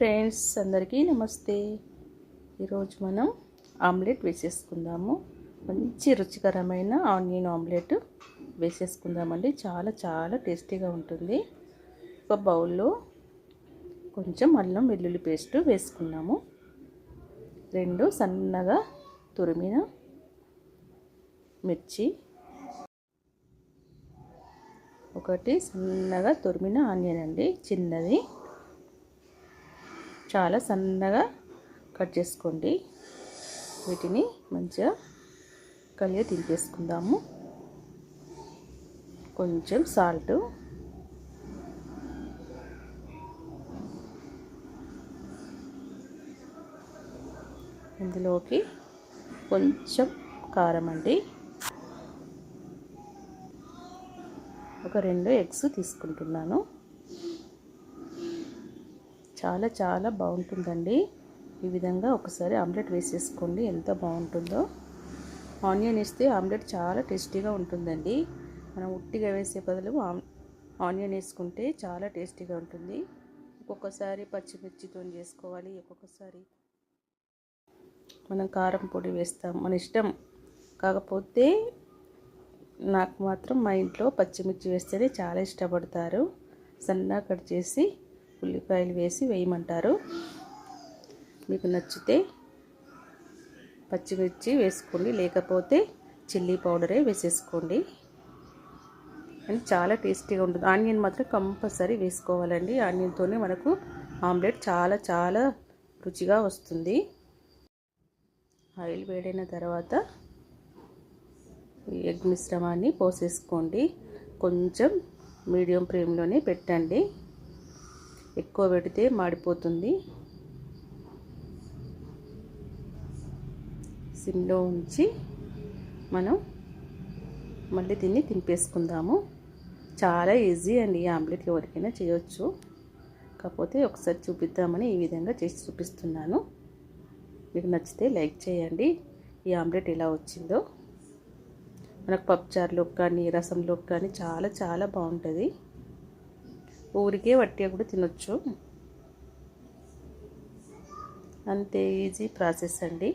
Friends, అందరికీ నమస్తే. ఈరోజు మనం ఆమ్లెట్ వేసేసుకుందాము. మంచి రుచికరమైన ఆనియన్ ఆమ్లెట్ వేసేసుకుందామండి. చాలా చాలా టేస్టీగా ఉంటుంది. ఒక బౌల్లో కొంచెం అల్లం వెల్లుల్లి పేస్ట్ వేసుకున్నాము. 2 సన్నగా తురిమిన మిర్చి, 1 సన్నగా తురిమిన ఆనియన్ అండి, చిన్నది. చాలా సన్నగా కట్ చేసుకోండి. వీటిని మంచిగా కలిగి తింపేసుకుందాము. కొంచెం సాల్ట్, ఇందులోకి కొంచెం కారం అండి, ఒక 2 ఎగ్స్ తీసుకుంటున్నాను. చాలా చాలా బాగుంటుందండి. ఈ విధంగా ఒకసారి ఆమ్లెట్ వేసేసుకోండి, ఎంత బాగుంటుందో. ఆనియన్ వేస్తే ఆమ్లెట్ చాలా టేస్టీగా ఉంటుందండి. మనం ఉట్టిగా వేసే బదులు ఆనియన్ వేసుకుంటే చాలా టేస్టీగా ఉంటుంది. ఒక్కొక్కసారి పచ్చిమిర్చితో చేసుకోవాలి, ఒక్కొక్కసారి మనం కారం పొడి వేస్తాం, మన ఇష్టం. కాకపోతే నాకు మాత్రం మా ఇంట్లో పచ్చిమిర్చి వేస్తేనే చాలా ఇష్టపడతారు. సన్నగా కట్ చేసి ఉల్లిపాయలు వేసి వేయమంటారు. మీకు నచ్చితే పచ్చిమిర్చి వేసుకోండి, లేకపోతే చిల్లీ పౌడరే వేసేసుకోండి. అండ్ చాలా టేస్టీగా ఉంటుంది. ఆనియన్ మాత్రం కంపల్సరీ వేసుకోవాలండి. ఆనియన్తోనే మనకు ఆమ్లెట్ చాలా చాలా రుచిగా వస్తుంది. ఆయిల్ వేడైన తర్వాత ఈ ఎగ్ మిశ్రమాన్ని పోసేసుకోండి. కొంచెం మీడియం ఫ్లేమ్లోనే పెట్టండి, ఎక్కువ పెడితే మాడిపోతుంది. సిమ్లో ఉంచి మనం మళ్ళీ దీన్ని తింపేసుకుందాము. చాలా ఈజీ అండి. ఈ ఆమ్లెట్ ఎవరికైనా చేయొచ్చు. కాకపోతే ఒకసారి చూపిద్దామని ఈ విధంగా చేసి చూపిస్తున్నాను. మీకు నచ్చితే లైక్ చేయండి. ఈ ఆమ్లెట్ ఎలా వచ్చిందో. మనకు పప్పుచారులోకి కానీ రసంలోకి కానీ చాలా చాలా బాగుంటుంది. ఊరికే వట్టిగా కూడా తినొచ్చు. అంతే ఈజీ ప్రాసెస్ అండి.